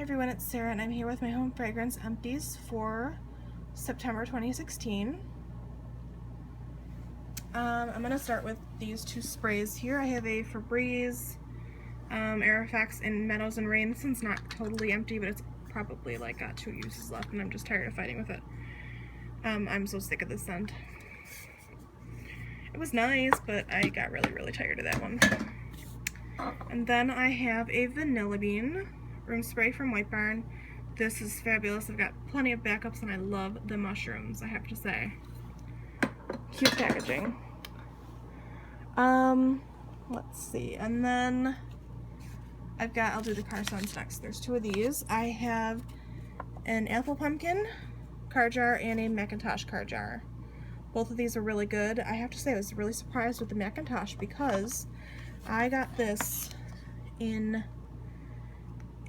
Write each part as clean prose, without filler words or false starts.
everyone, it's Sarah and I'm here with my home fragrance Empties for September 2016. I'm going to start with these two sprays here. I have a Febreze Airfax in Meadows and Rain. This one's not totally empty, but it's probably like got 2 uses left and I'm just tired of fighting with it. I'm so sick of this scent. It was nice, but I got really tired of that one. And then I have a Vanilla Bean room spray from White Barn. This is fabulous. I've got plenty of backups and I love the mushrooms, I have to say. Cute packaging. Let's see. And then I'll do the car scents next. There's 2 of these. I have an Apple Pumpkin car jar and a Macintosh car jar. Both of these are really good. I have to say I was really surprised with the Macintosh because I got this in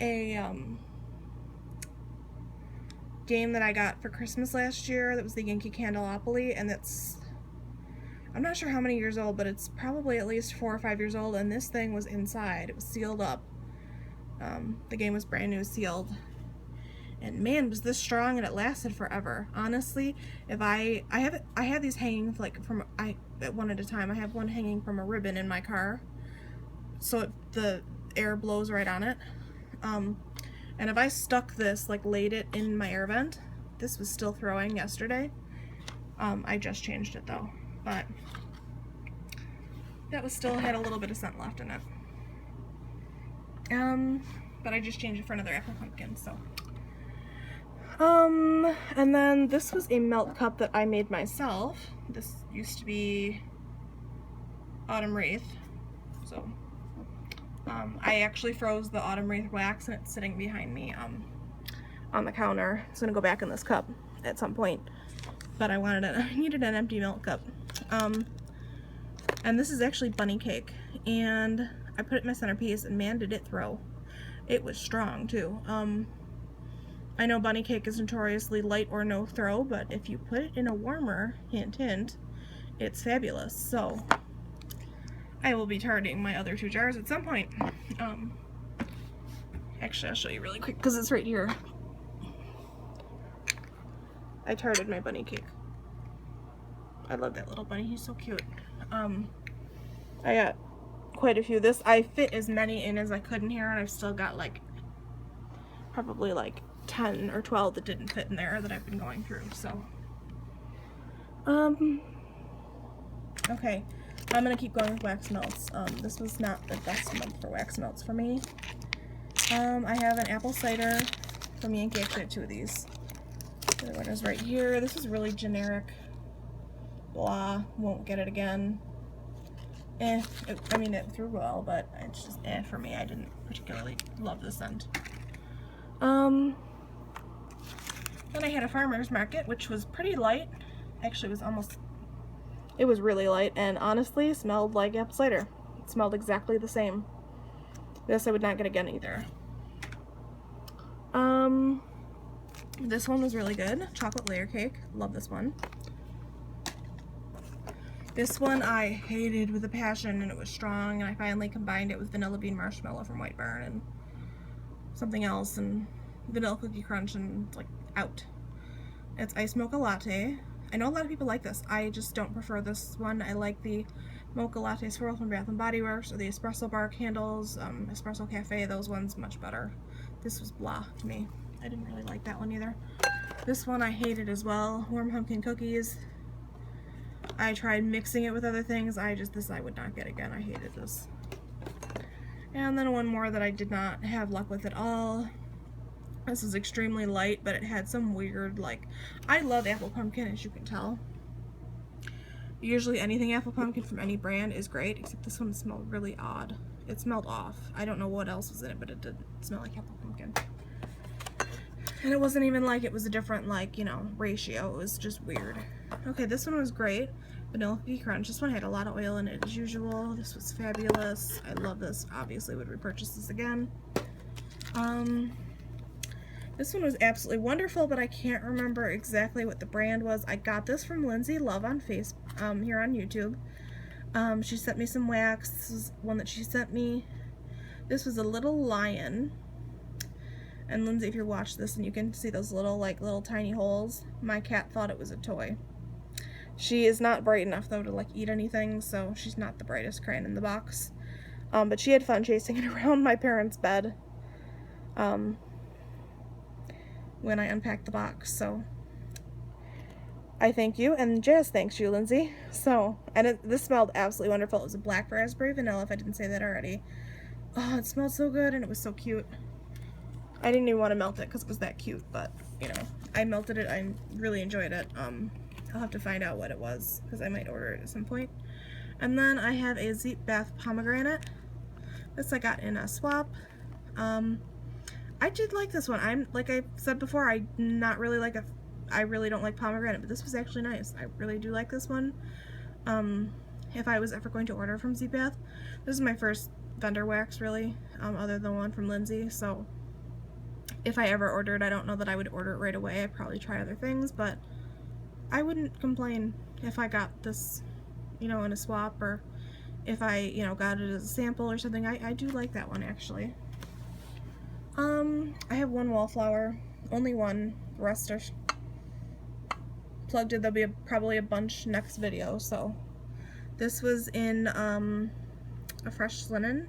a game that I got for Christmas last year. That was the Yankee Candleopoly, and I'm not sure how many years old, but it's probably at least 4 or 5 years old, and this thing was inside. It was sealed up. The game was brand new, sealed. And man, was this strong, and it lasted forever. Honestly, if I have these hanging like at one at a time. I have one hanging from a ribbon in my car, so the air blows right on it. And if I stuck this, like laid it in my air vent, this was still throwing yesterday. I just changed it though, but that was still had a little bit of scent left in it. But I just changed it for another Apple Pumpkin, so. And then this was a melt cup that I made myself. This used to be Autumn Wraith, so I actually froze the Autumn Wraith wax and it's sitting behind me on the counter. It's gonna go back in this cup at some point, but I needed an empty milk cup. And this is actually bunny cake, and I put it in my centerpiece, and man, did it throw. It was strong too. I know bunny cake is notoriously light or no throw, but if you put it in a warmer, hint hint, it's fabulous. So I will be tarting my other 2 jars at some point. Actually, I'll show you really quick because it's right here. I tarted my bunny cake. I love that little bunny. He's so cute. I got quite a few. I fit as many in as I could in here, and I've still got like probably like 10 or 12 that didn't fit in there that I've been going through. So okay, I'm gonna keep going with wax melts. This was not the best month for wax melts for me. I have an apple cider from Yankee. Actually, I have 2 of these. The other one is right here. This is really generic. Blah, won't get it again. I mean, it threw well, but it's just for me. I didn't particularly love the scent. Then I had a farmer's market, which was pretty light. Actually, it was really light, and honestly smelled like apple cider. It smelled exactly the same. This I would not get again either. This one was really good. Chocolate layer cake. Love this one. This one I hated with a passion, and it was strong, and I finally combined it with Vanilla Bean Marshmallow from White Barn and something else, and Vanilla Cookie Crunch, and it's like out. It's Iced Mocha Latte. I know a lot of people like this. I just don't prefer this one. I like the Mocha Latte Swirl from Bath & Body Works, or the Espresso Bar Candles, Espresso Cafe. Those ones much better. This was blah to me. I didn't really like that one either. This one I hated as well. Warm Pumpkin Cookies. I tried mixing it with other things. This I would not get again. I hated this. And then one more that I did not have luck with at all. This is extremely light, but it had some weird, like, I love apple pumpkin, as you can tell. Usually anything apple pumpkin from any brand is great, except this one smelled really odd. It smelled off. I don't know what else was in it, but it did smell like apple pumpkin. And it wasn't even like it was a different, like, you know, ratio. It was just weird. Okay, this one was great. Vanilla Cookie Crunch. This one had a lot of oil in it as usual. This was fabulous. I love this. Obviously would repurchase this again. This one was absolutely wonderful, but I can't remember exactly what the brand was. I got this from Lindsay Love on here on YouTube. She sent me some wax. This is one that she sent me. This was a little lion. And Lindsay, if you watch this and you can see those little tiny holes, my cat thought it was a toy. She is not bright enough though to like eat anything, so she's not the brightest crayon in the box. But she had fun chasing it around my parents' bed when I unpacked the box, so I thank you, and Jazz thanks you, Lindsay. So, and this smelled absolutely wonderful. It was a black raspberry vanilla, if I didn't say that already. Oh, it smelled so good, and it was so cute. I didn't even want to melt it because it was that cute, but, you know, I melted it. I really enjoyed it. I'll have to find out what it was, because I might order it at some point. And then I have a Zeep Bath pomegranate. This I got in a swap. I did like this one. Like I said before, I really don't like pomegranate, but this was actually nice. I really do like this one. If I was ever going to order from Zeep Bath, this is my first vendor wax, really, other than one from Lindsay, so if I ever ordered, I don't know that I would order it right away. I'd probably try other things, but I wouldn't complain if I got this, you know, in a swap, or if I, you know, got it as a sample or something. I do like that one, actually. I have one wallflower, only one. The rest are plugged in. There'll be probably a bunch next video. So this was in a fresh linen,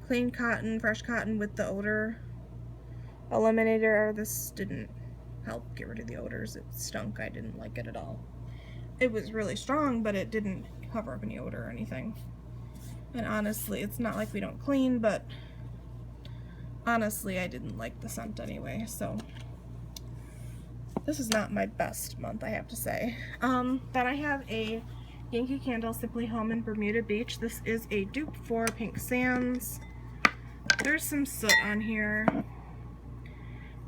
clean cotton, fresh cotton with the odor eliminator. This didn't help get rid of the odors. It stunk. I didn't like it at all. It was really strong, but it didn't cover up any odor or anything. And honestly, it's not like we don't clean, but honestly, I didn't like the scent anyway, so this is not my best month, I have to say. Then I have a Yankee Candle Simply Home in Bermuda Beach. This is a dupe for Pink Sands. There's some soot on here.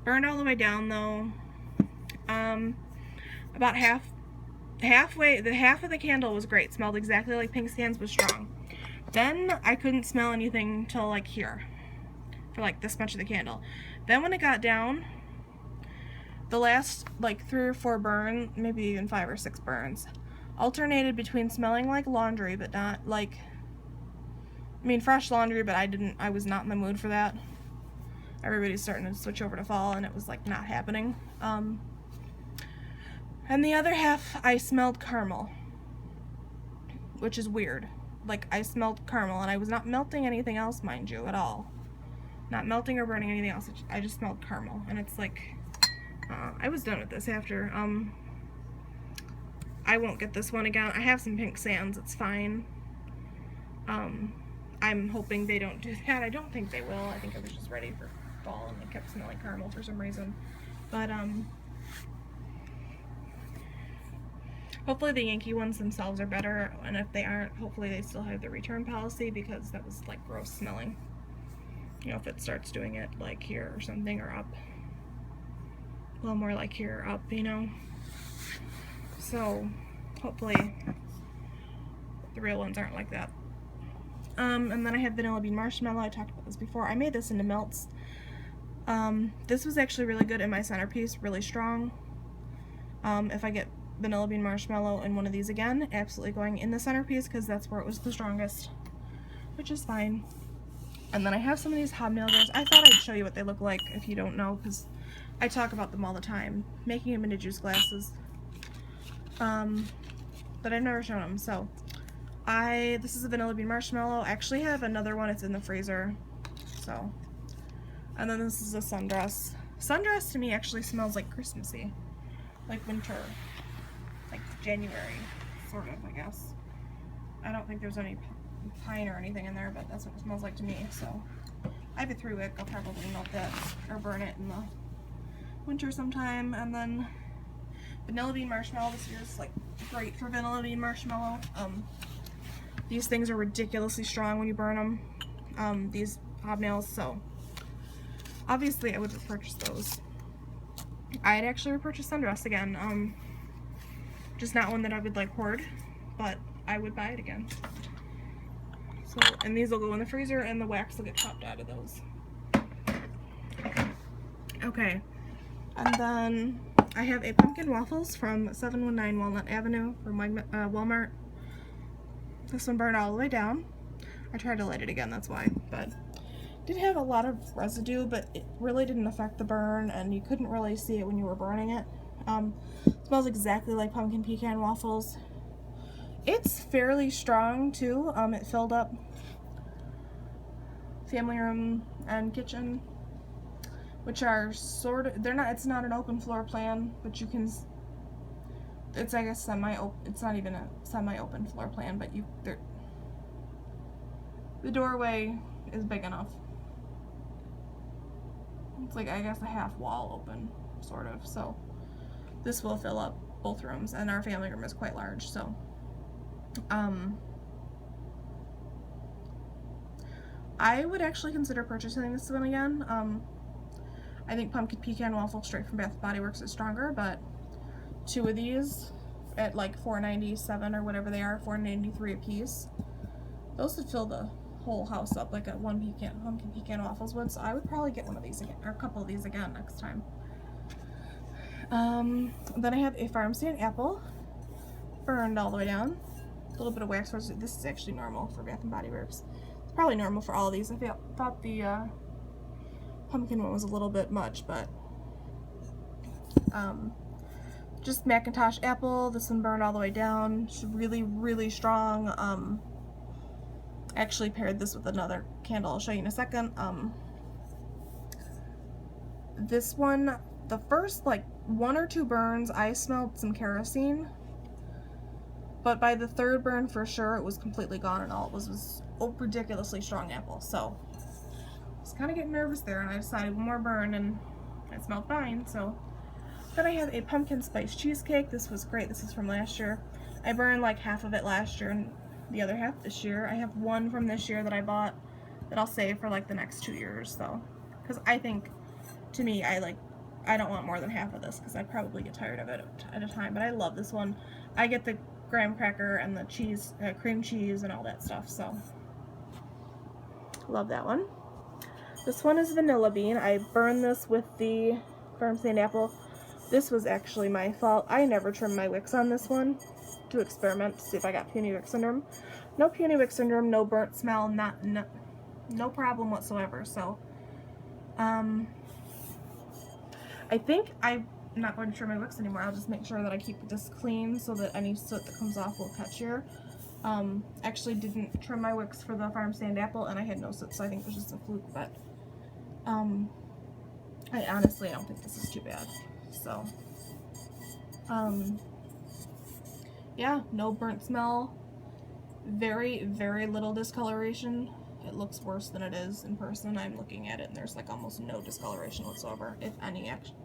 Burned all the way down though. About halfway, the half of the candle was great. Smelled exactly like Pink Sands, was strong. Then I couldn't smell anything till like here, for like this much of the candle. Then when it got down, the last like 3 or 4 burns, maybe even 5 or 6 burns, alternated between smelling like laundry, but not like, I mean fresh laundry, but I was not in the mood for that. Everybody's starting to switch over to fall, and it was like not happening. And the other half, I smelled caramel, which is weird. Like, I smelled caramel, and I was not melting anything else, mind you, at all. Not melting or burning anything else. I just smelled caramel, and it's like, I was done with this after. I won't get this one again. I have some Pink Sands, it's fine. I'm hoping they don't do that. I don't think they will. I think I was just ready for fall, and it kept smelling caramel for some reason. But, hopefully the Yankee ones themselves are better, and if they aren't, hopefully they still have the return policy, because that was like gross smelling. You know, if it starts doing it like here or something, or up. A little more like here or up, you know. So, hopefully the real ones aren't like that. And then I have Vanilla Bean Marshmallow. I talked about this before. I made this into melts. This was actually really good in my centerpiece, really strong. If I get Vanilla Bean Marshmallow in one of these again, absolutely going in the centerpiece, because that's where it was the strongest, which is fine. And then I have some of these hobnail gars. I thought I'd show you what they look like if you don't know, because I talk about them all the time, making them into juice glasses. But I've never shown them. So this is a Vanilla Bean Marshmallow. I actually have another one. It's in the freezer. So, and then this is a sundress. Sundress to me actually smells like Christmassy, like winter, like January, sort of, I guess. I don't think there's any pine or anything in there, but that's what it smells like to me. So I have a 3-wick. I'll probably melt that or burn it in the winter sometime. And then Vanilla Bean Marshmallow. This year's like great for Vanilla Bean Marshmallow. These things are ridiculously strong when you burn them. These hobnails. So obviously I would repurchase those. I'd actually repurchase Sundress again. Just not one that I would like hoard, but I would buy it again. So, and these will go in the freezer, and the wax will get chopped out of those. Okay, and then I have a pumpkin waffles from 719 Walnut Avenue from Walmart. This one burned all the way down. I tried to light it again, that's why, but Did have a lot of residue, but it really didn't affect the burn, and you couldn't really see it when you were burning it. Smells exactly like pumpkin pecan waffles. It's fairly strong too. It filled up family room and kitchen, which are sort of, they're not, it's not an open floor plan, but you can, it's, I guess, it's not even a semi-open floor plan, but the doorway is big enough. It's like, I guess, a half wall open, sort of, so this will fill up both rooms, and our family room is quite large, so I would actually consider purchasing this one again. I think pumpkin pecan waffle straight from Bath & Body Works is stronger, but 2 of these at like $4.97 or whatever they are, $4.93 a piece, those would fill the whole house up like a pumpkin pecan waffles would. So I would probably get one of these again, or a couple of these again next time. Then I have a farm stand apple, burned all the way down. A little bit of wax. This is actually normal for Bath & Body Works. It's probably normal for all of these. I thought the pumpkin one was a little bit much, but just Macintosh apple. This one burned all the way down. It's really, really strong. Actually paired this with another candle I'll show you in a second. This one, the first like 1 or 2 burns, I smelled some kerosene, but by the 3rd burn for sure it was completely gone, and all it was ridiculously strong apple. So I was kind of getting nervous there, and I decided one more burn and it smelled fine. So then I have a pumpkin spice cheesecake. This was great. This is from last year. I burned like half of it last year and the other half this year. I have one from this year that I bought that I'll save for like the next 2 years, though, because I think, to me, I don't want more than half of this because I probably get tired of it at a time. But I love this one. I get the graham cracker and the cheese, cream cheese and all that stuff, so love that one. This one is vanilla bean. I burned this with the farm stand apple. This was actually my fault. I never trimmed my wicks on this one to experiment to see if I got puny wick syndrome. No puny wick syndrome, no burnt smell, no problem whatsoever. So I think I'm not going to trim my wicks anymore. I'll just make sure that I keep this clean so that any soot that comes off will catch here. Actually didn't trim my wicks for the farm stand apple, and I had no soot, so I think it was just a fluke, but I honestly don't think this is too bad. So yeah, no burnt smell, very, very little discoloration. It looks worse than it is in person. I'm looking at it and there's like almost no discoloration whatsoever, if any, actually.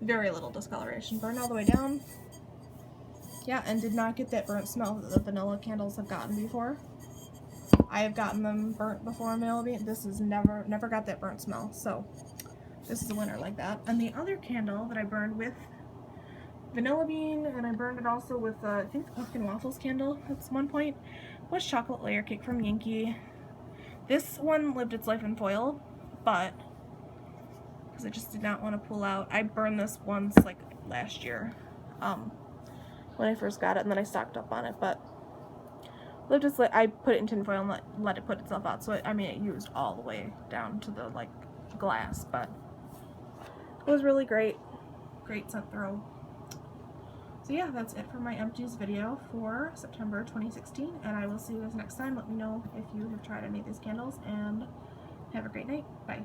Very little discoloration. Burned all the way down. Yeah, and did not get that burnt smell that the vanilla candles have gotten before. I have gotten them burnt before in vanilla bean. This is never got that burnt smell, so this is a winner like that. And the other candle that I burned with vanilla bean, and I burned it also with I think the pumpkin waffles candle at one point, was chocolate layer cake from Yankee. This one lived its life in foil, but because I just did not want to pull out. I burned this once like last year when I first got it, and then I stocked up on it, but lived its life. I put it in tin foil and let it put itself out, so I mean it used all the way down to the like glass, but it was really great scent throw. So yeah, that's it for my Empties video for September 2016, and I will see you guys next time. Let me know if you have tried any of these candles, and have a great night. Bye.